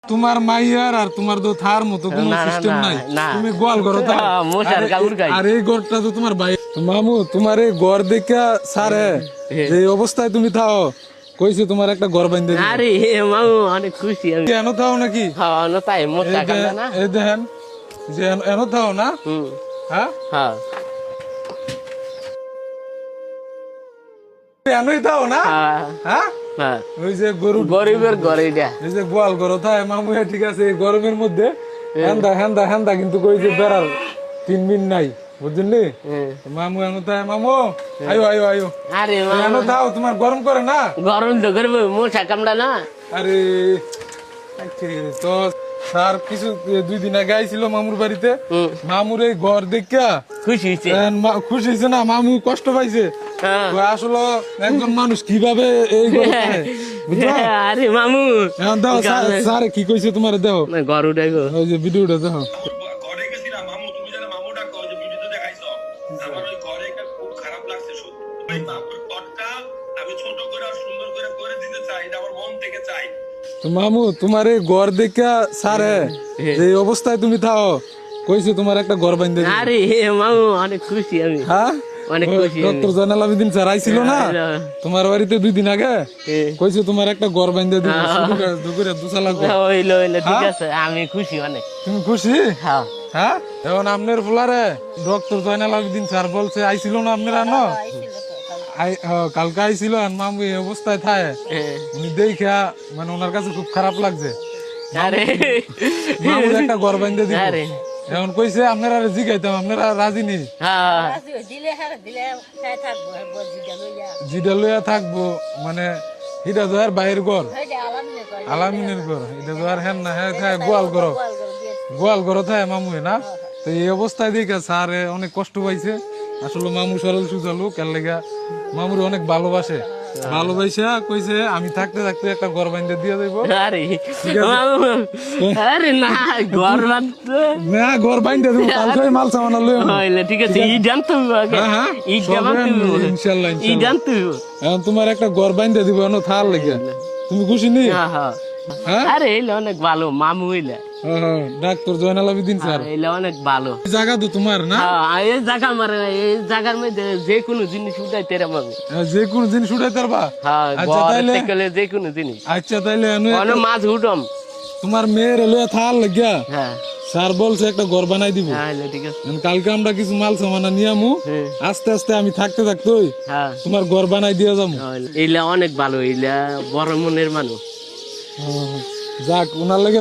তোমার মাইয়ার আর তোমার তো থার মতো কোনো সিস্টেম নাই। তুমি গোয়াল করো আর এই ঘরটা তো তোমার ভাই। মামু তোমার এই ঘর দেখা সারে যে অবস্থায় তুমি থাও কইছে তোমার একটা ঘর বাইন্ধে দিবে। আরে মামু অনেক খুশি আমি। কেন থাও নাকি? হ্যাঁ না তাই মোটা কান্দা না। এই দেখেন যে এন থাও না। হ্যাঁ হ্যাঁ এনই থাও না। হ্যাঁ হ্যাঁ ওই যে গরিবের ঘরে এটা। এই যে গোয়াল ঘর থায় মামু ঠিক আছে এই গরমের মধ্যে হেন্দা কিন্তু কই যে বেড়ার 3 মিনিট নাই বুঝলি মামু এন থায় মামু আয়ো আয়ো আয়ো। আরে এন থাও তোমার গরম করে না? গরম তো করবে মোটা কামড়া না। আরে তো স্যার কিছু 2 দিন আগে আইছিল মামুর বাড়িতে। মামুর এই ঘর দেখা খুশি হয়েছে। খুশি হয়েছে না? মামু কষ্ট পাইছে আসলে একজন মানুষ কিভাবে এই ঘর পায় বুঝছো? আরে মামু এখন দাও স্যার কি কইছে তোমার দেহ ঘর উঠে গো ওই যে ভিডিওটা দেখো। ঘরে গেছিলাম মামু, তুমি জানো মামুটা কও যে ভিডিওতে দেখাইছো আমার ওই ঘরে একটা খুব খারাপ লাগছে সত্যি। ওই মামুর ঘরটা আমি ছোট করে আর সুন্দর করে করে দিতে চাই, এটা আমার মন থেকে চাই। তো মামু তোমার এই ঘর দেখা স্যারে যে অবস্থায় তুমি থাও কইছে তোমার একটা ঘর বাইন্ধে দিবে। আরে মামু অনেক খুশি আমি। হ্যাঁ অনেক খুশি। ডক্টর জয়নাল আবেদিন স্যার আইছিল না তোমার বাড়িতে 2 দিন আগে কইছে তোমার একটা ঘর বাইন্ধে দিবে দুপুরে 2 লাখ। হইলো হইলো ঠিক আছে আমি খুশি অনেক। তুমি খুশি? হ্যাঁ হ্যাঁ এখন আপনার ফুলারে ডক্টর জয়নাল আবেদিন স্যার বলছে আইছিল না আপনারা না কালকে আইছিল আর মামু এই অবস্থায় থাকে উনি দেখা মানে ওনার কাছে খুব খারাপ লাগছে। আরে মামুর একটা ঘর বাইন্ধে দিবে আরে এখন কইছে আপনারা জিগাইতাম আপনারা রাজি নেই হ্যাঁ জিডা লইয়া থাকবো মানে এটা তো আর বাইরের ঘর আলামিনের ঘর এটা তো আর হ্যাঁ না হ্যাঁ গোয়াল ঘর থাকে মামু না। তো এই অবস্থায় দেখে স্যার অনেক কষ্ট পাইছে। আসলে মামু সরল সুজা লোক এর লেগা মামুর অনেক ভালোবাসে কইছে আমি থাকতে থাকতে একটা ঘর বাইন্ধে দিয়ে দেবো। আরে মামু আরে না ঘর বাঁধতে না ঘর বাইন্ধে দেবো কালকে মাল সামান লই হইলো ঠিক আছে ই জানতে হবে আগে ই জানতে হবে ইনশাআল্লাহ ই জানতে হবে। এখন তোমার একটা ঘর বাইন্ধে দিব এনো থার লেগে তুমি খুশি নি? হ্যাঁ আরে এলো অনেক ভালো মামু হইলে ডাক্তার জয়নাল আবেদিন স্যার এলো অনেক ভালো জায়গা তো তোমার না। হ্যাঁ এই জায়গা মানে এই জায়গার মধ্যে যে কোনো জিনিস উঠাইতে পারবে যে কোনো জিনিস উঠাইতে পারবা। হ্যাঁ আচ্ছা তাইলে যে কোনো জিনিস আচ্ছা তাইলে অনেক মাছ উঠম তোমার মেয়ের লইয়া থার লাগিয়া হ্যাঁ স্যার বলছে একটা ঘর বানাই দিব। হ্যাঁ ঠিক আছে কালকে আমরা কিছু মাল সামানা নিয়ামু আস্তে আস্তে আমি থাকতে থাকতে হ্যাঁ তোমার ঘর বানাই দিয়ে যাবো। এইলা অনেক ভালো এইলা বড় মনের মানুষ। যাক ওনার লাগে